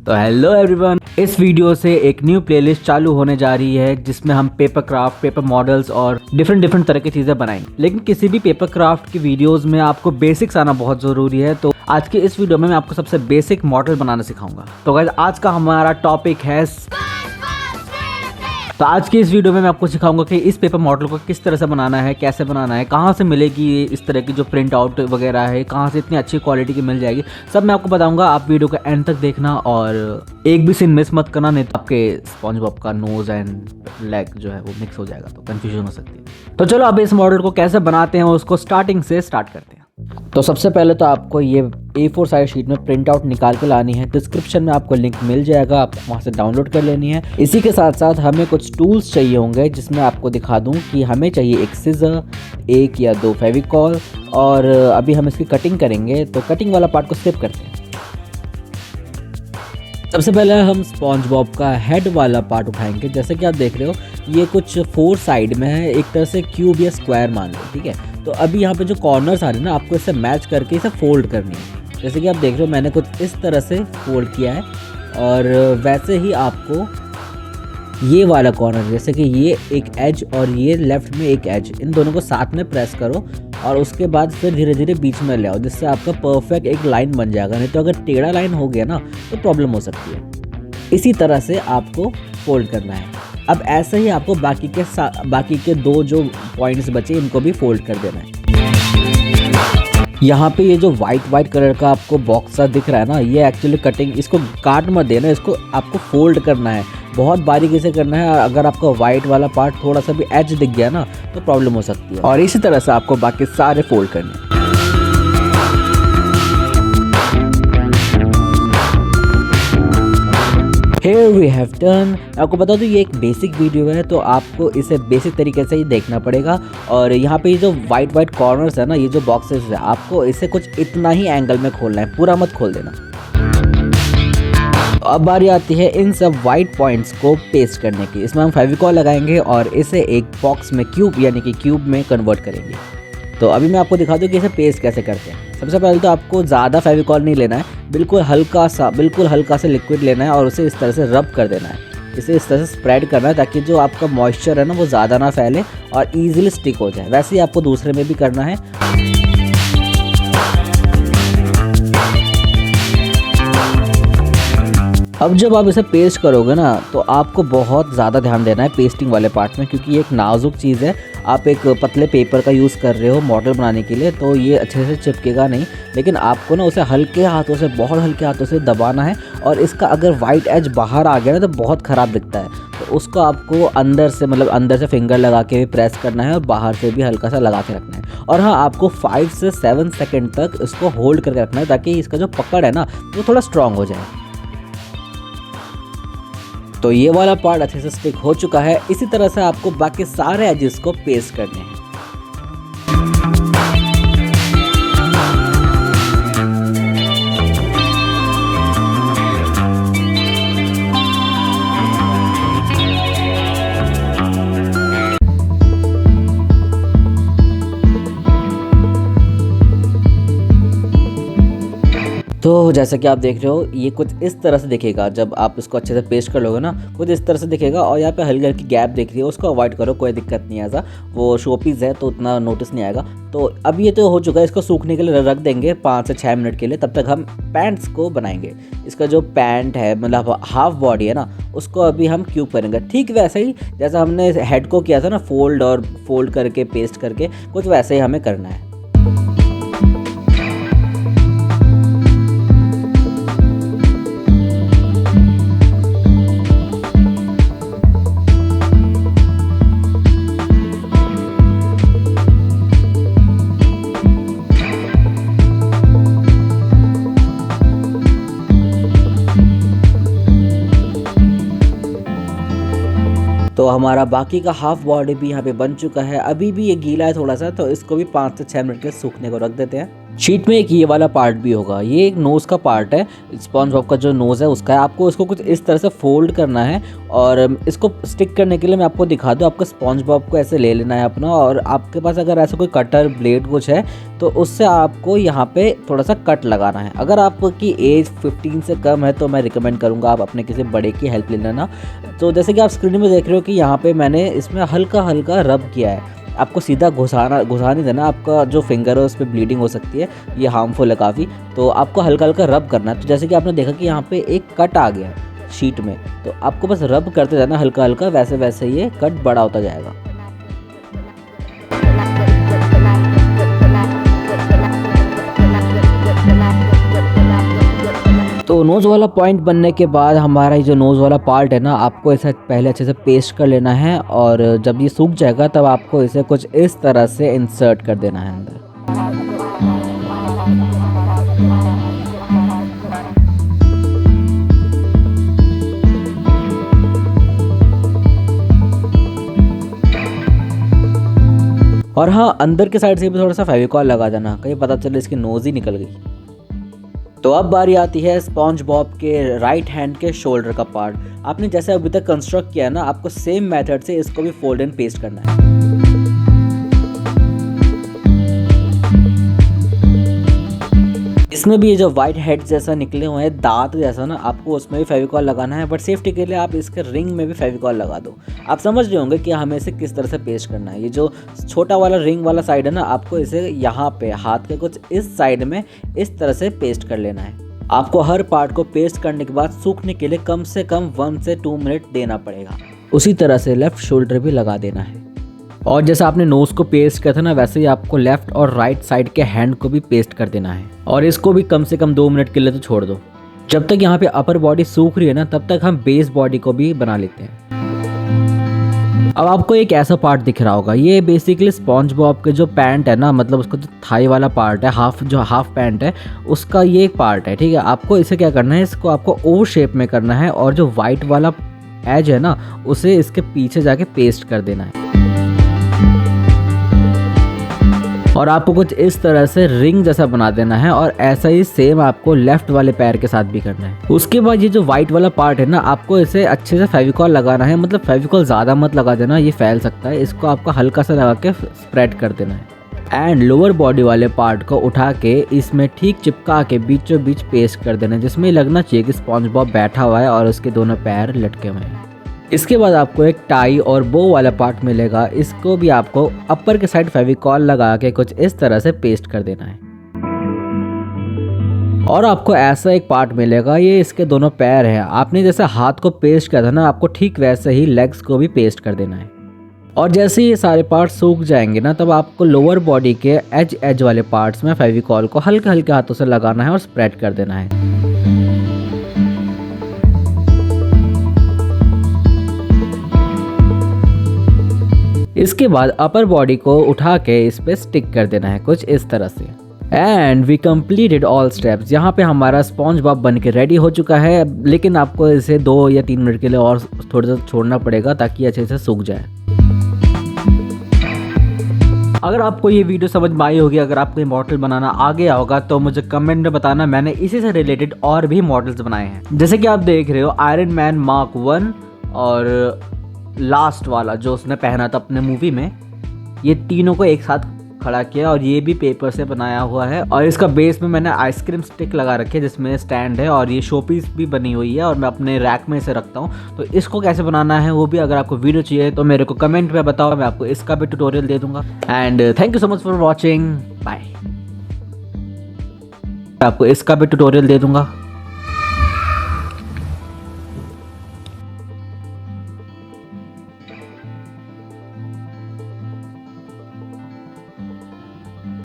तो hello everyone, इस video से एक न्यू प्लेलिस्ट चालू होने जा रही है जिसमें हम पेपर क्राफ्ट, पेपर मॉडल्स और डिफरेंट तरह की चीज़ें बनाएंगे। लेकिन किसी भी पेपर क्राफ्ट की वीडियोस में आपको बेसिक्स आना बहुत ज़रूरी है। तो आज के इस वीडियो में मैं आपको सबसे बेसिक मॉडल बनाना सिखाऊंगा। तो गाइस, आज का हमारा टॉपिक है तो आज की इस वीडियो में मैं आपको सिखाऊंगा कि इस पेपर मॉडल को किस तरह से बनाना है, कैसे बनाना है, कहाँ से मिलेगी इस तरह की जो प्रिंट आउट वगैरह है, कहाँ से इतनी अच्छी क्वालिटी की मिल जाएगी, सब मैं आपको बताऊंगा। आप वीडियो का एंड तक देखना और एक भी सीन मिस मत करना, नहीं तो आपके स्पॉन्ज बॉब का नोज एंड लेग जो है वो मिक्स हो जाएगा, तो कंफ्यूजन हो सकती है। तो चलो अब इस मॉडल को कैसे बनाते हैं उसको स्टार्टिंग से स्टार्ट करते हैं। तो सबसे पहले तो आपको ये A4 साइज शीट में प्रिंट आउट निकाल के लानी है। डिस्क्रिप्शन में आपको लिंक मिल जाएगा, आप वहाँ से डाउनलोड कर लेनी है। इसी के साथ साथ हमें कुछ टूल्स चाहिए होंगे जिसमें आपको दिखा दूँ कि हमें चाहिए एक सीजर, एक या दो फेविकॉल, और अभी हम इसकी कटिंग करेंगे। तो कटिंग वाला पार्ट को स्किप करते हैं। सबसे पहले हम स्पॉन्ज बॉब का हेड वाला पार्ट उठाएंगे। जैसे कि आप देख रहे हो ये कुछ 4 साइड में है, एक तरह से क्यूब या स्क्वायर मान लो, ठीक है। तो अभी यहाँ पे जो कॉर्नर्स आ रहे हैं ना, आपको इसे मैच करके इसे फोल्ड करनी है। जैसे कि आप देख रहे हो मैंने कुछ इस तरह से फोल्ड किया है, और वैसे ही आपको ये वाला कॉर्नर, जैसे कि ये एक एज और ये लेफ्ट में एक एज, इन दोनों को साथ में प्रेस करो और उसके बाद फिर धीरे धीरे बीच में ले आओ, जिससे आपका परफेक्ट एक लाइन बन जाएगा। नहीं तो अगर टेढ़ा लाइन हो गया ना तो प्रॉब्लम हो सकती है। इसी तरह से आपको फोल्ड करना है। अब ऐसे ही आपको बाकी के दो जो पॉइंट्स बचे इनको भी फोल्ड कर देना है। यहाँ पे ये जो वाइट कलर का आपको बॉक्स सा दिख रहा है ना, ये एक्चुअली कटिंग, इसको काट मत देना, इसको आपको फोल्ड करना है, बहुत बारीकी से करना है। अगर आपका वाइट वाला पार्ट थोड़ा सा भी एज दिख गया ना तो प्रॉब्लम हो सकती है। और इसी तरह से आपको बाकी सारे फोल्ड करने हैं। Here we have done। आपको बता दूं ये एक बेसिक वीडियो है, तो आपको इसे बेसिक तरीके से ही देखना पड़ेगा। और यहाँ पे ये जो वाइट कॉर्नर्स है ना, ये जो बॉक्सेस है, आपको इसे कुछ इतना ही एंगल में खोलना है, पूरा मत खोल देना। अब बारी आती है इन सब वाइट पॉइंट्स को पेस्ट करने की। इसमें हम फेविकॉल लगाएंगे और इसे एक बॉक्स में क्यूब यानी कि क्यूब में कन्वर्ट करेंगे। तो अभी मैं आपको दिखा दूं कि इसे पेस्ट कैसे करते हैं। सबसे पहले तो आपको ज़्यादा फेविकॉल नहीं लेना है, बिल्कुल हल्का सा लिक्विड लेना है और उसे इस तरह से रब कर देना है। इसे इस तरह से स्प्रेड करना है ताकि जो आपका मॉइस्चर है ना वो ज़्यादा ना फैले और ईजिली स्टिक हो जाए। वैसे ही आपको दूसरे में भी करना है। अब जब आप इसे पेस्ट करोगे ना तो आपको बहुत ज़्यादा ध्यान देना है पेस्टिंग वाले पार्ट में, क्योंकि ये एक नाजुक चीज़ है। आप एक पतले पेपर का यूज़ कर रहे हो मॉडल बनाने के लिए, तो ये अच्छे से चिपकेगा नहीं। लेकिन आपको ना उसे हल्के हाथों से, बहुत हल्के हाथों से दबाना है। और इसका अगर वाइट एज बाहर आ गया ना तो बहुत ख़राब दिखता है। तो उसको आपको अंदर से फिंगर लगा के भी प्रेस करना है और बाहर से भी हल्का सा लगा के रखना है। और हाँ, आपको 5 से 7 सेकेंड तक इसको होल्ड करके रखना है ताकि इसका जो पकड़ है ना वो थोड़ा स्ट्रांग हो जाए। तो ये वाला पार्ट अच्छे से स्टिक हो चुका है। इसी तरह से आपको बाकी सारे एजेस को पेस्ट करने हैं। तो जैसा कि आप देख रहे हो ये कुछ इस तरह से दिखेगा। जब आप इसको अच्छे से पेस्ट कर लोगे ना कुछ इस तरह से दिखेगा। और यहाँ पे हल्की हल्की गैप दिख रही है, उसको अवॉइड करो, कोई दिक्कत नहीं है। ऐसा वो शोपीस है तो उतना नोटिस नहीं आएगा। तो अब ये तो हो चुका है, इसको सूखने के लिए रख देंगे 5 से 6 मिनट के लिए। तब तक हम पैंट्स को बनाएंगे। इसका जो पैंट है, मतलब हाफ बॉडी है ना, उसको अभी हम क्यूब करेंगे। ठीक वैसे ही जैसा हमने हेड को किया था ना, फोल्ड करके पेस्ट करके, कुछ वैसे ही हमें करना है। तो हमारा बाकी का हाफ बॉडी भी यहाँ पे बन चुका है। अभी भी ये गीला है थोड़ा सा, तो इसको भी 5 से 6 मिनट के सूखने को रख देते हैं। शीट में एक ये वाला पार्ट भी होगा, ये एक नोज़ का पार्ट है, स्पॉन्ज बॉब का जो नोज़ है उसका है। आपको इसको कुछ इस तरह से फोल्ड करना है और इसको स्टिक करने के लिए मैं आपको दिखा दूँ, आपको स्पॉन्ज बॉब को ऐसे ले लेना है अपना, और आपके पास अगर ऐसा कोई कटर ब्लेड कुछ है तो उससे आपको यहाँ पे थोड़ा सा कट लगाना है। अगर आपकी एज 15 से कम है तो मैं रिकमेंड करूँगा आप अपने किसी बड़े की हेल्प ले लेना। तो जैसे कि आप स्क्रीन में देख रहे हो कि यहाँ पे मैंने इसमें हल्का हल्का रब किया है। आपको सीधा घुसा नहीं देना, आपका जो फिंगर है उस पर ब्लीडिंग हो सकती है, ये हार्मफुल है काफ़ी, तो आपको हल्का हल्का रब करना है। तो जैसे कि आपने देखा कि यहाँ पे एक कट आ गया है शीट में, तो आपको बस रब करते जाना हल्का हल्का, वैसे वैसे ये कट बड़ा होता जाएगा। तो नोज़ वाला पॉइंट बनने के बाद हमारा ये जो नोज़ वाला पार्ट है ना, आपको इसे पहले अच्छे से पेस्ट कर लेना है, और जब ये सूख जाएगा तब आपको इसे कुछ इस तरह से इंसर्ट कर देना है अंदर। और हाँ, अंदर के साइड से भी थोड़ा सा फेविकॉल लगा देना, कहीं पता चले इसकी नोज़ ही निकल गई। तो अब बारी आती है स्पॉन्ज बॉब के राइट हैंड के शोल्डर का पार्ट। आपने जैसे अभी तक कंस्ट्रक्ट किया है ना, आपको सेम मेथड से इसको भी फोल्ड एंड पेस्ट करना है। इसमें भी ये जो वाइट हेड जैसा निकले हुए हैं, दांत जैसा ना, आपको उसमें भी फेविकॉल लगाना है, बट सेफ्टी के लिए आप इसके रिंग में भी फेविकॉल लगा दो। आप समझ रहे होंगे कि हमें इसे किस तरह से पेस्ट करना है। ये जो छोटा वाला रिंग वाला साइड है ना, आपको इसे यहाँ पे हाथ के कुछ इस साइड में इस तरह से पेस्ट कर लेना है। आपको हर पार्ट को पेस्ट करने के बाद सूखने के लिए कम से कम 1 से 2 मिनट देना पड़ेगा। उसी तरह से लेफ्ट शोल्डर भी लगा देना है, और जैसा आपने नोज़ को पेस्ट किया था ना, वैसे ही आपको लेफ्ट और राइट साइड के हैंड को भी पेस्ट कर देना है, और इसको भी कम से कम 2 मिनट के लिए तो छोड़ दो। जब तक यहाँ पे अपर बॉडी सूख रही है ना, तब तक हम बेस बॉडी को भी बना लेते हैं। अब आपको एक ऐसा पार्ट दिख रहा होगा, ये बेसिकली स्पॉन्ज बॉब के जो पैंट है ना, मतलब उसका जो थाई वाला पार्ट है, हाफ पैंट है, उसका ये एक पार्ट है, ठीक है। आपको इसे क्या करना है, इसको आपको ओ शेप में करना है, और जो वाइट वाला एज है ना, उसे इसके पीछे जाके पेस्ट कर देना है, और आपको कुछ इस तरह से रिंग जैसा बना देना है, और ऐसा ही सेम आपको लेफ्ट वाले पैर के साथ भी करना है। उसके बाद ये जो वाइट वाला पार्ट है ना, आपको इसे अच्छे से फेविकॉल लगाना है, मतलब फेविकॉल ज़्यादा मत लगा देना, ये फैल सकता है। इसको आपको हल्का सा लगा के स्प्रेड कर देना है, एंड लोअर बॉडी वाले पार्ट को उठा के इसमें ठीक चिपका के बीचों बीच पेस्ट कर देना है, जिसमें लगना चाहिए कि स्पॉन्ज बॉब बैठा हुआ है और उसके दोनों पैर लटके हुए हैं। इसके बाद आपको एक टाई और बो वाला पार्ट मिलेगा, इसको भी आपको अपर के साइड फेविकॉल लगा के कुछ इस तरह से पेस्ट कर देना है, और आपको ऐसा एक पार्ट मिलेगा, ये इसके दोनों पैर हैं। आपने जैसे हाथ को पेस्ट किया था ना, आपको ठीक वैसे ही लेग्स को भी पेस्ट कर देना है। और जैसे ही ये सारे पार्ट सूख जाएंगे ना, तब आपको लोअर बॉडी के एज वाले पार्ट्स में फेविकॉल को हल्के हल्के हाथों से लगाना है और स्प्रेड कर देना है। इसके बाद अपर बॉडी को उठा के इस पे स्टिक कर देना है कुछ इस तरह से, and we completed all steps. यहाँ पे हमारा स्पॉन्ज बॉब बन के रेडी हो चुका है, लेकिन आपको इसे 2 या 3 मिनट के लिए और थोड़ा सा छोड़ना पड़ेगा ताकि अच्छे से सूख जाए। अगर आपको ये वीडियो समझ में आई होगी, अगर आपको ये मॉडल बनाना आ गया होगा तो मुझे कमेंट में बताना। मैंने इसी से रिलेटेड और भी मॉडल्स बनाए हैं, जैसे कि आप देख रहे हो आयरन मैन मार्क 1 और लास्ट वाला जो उसने पहना था अपने मूवी में, ये तीनों को एक साथ खड़ा किया, और ये भी पेपर से बनाया हुआ है। और इसका बेस में मैंने आइसक्रीम स्टिक लगा रखी है जिसमें स्टैंड है, और ये शो पीस भी बनी हुई है, और मैं अपने रैक में इसे रखता हूँ। तो इसको कैसे बनाना है वो भी अगर आपको वीडियो चाहिए तो मेरे को कमेंट में बताओ, मैं आपको इसका भी ट्यूटोरियल दे दूंगा। And thank you so much for watching, bye. आपको इसका भी ट्यूटोरियल दे दूंगा।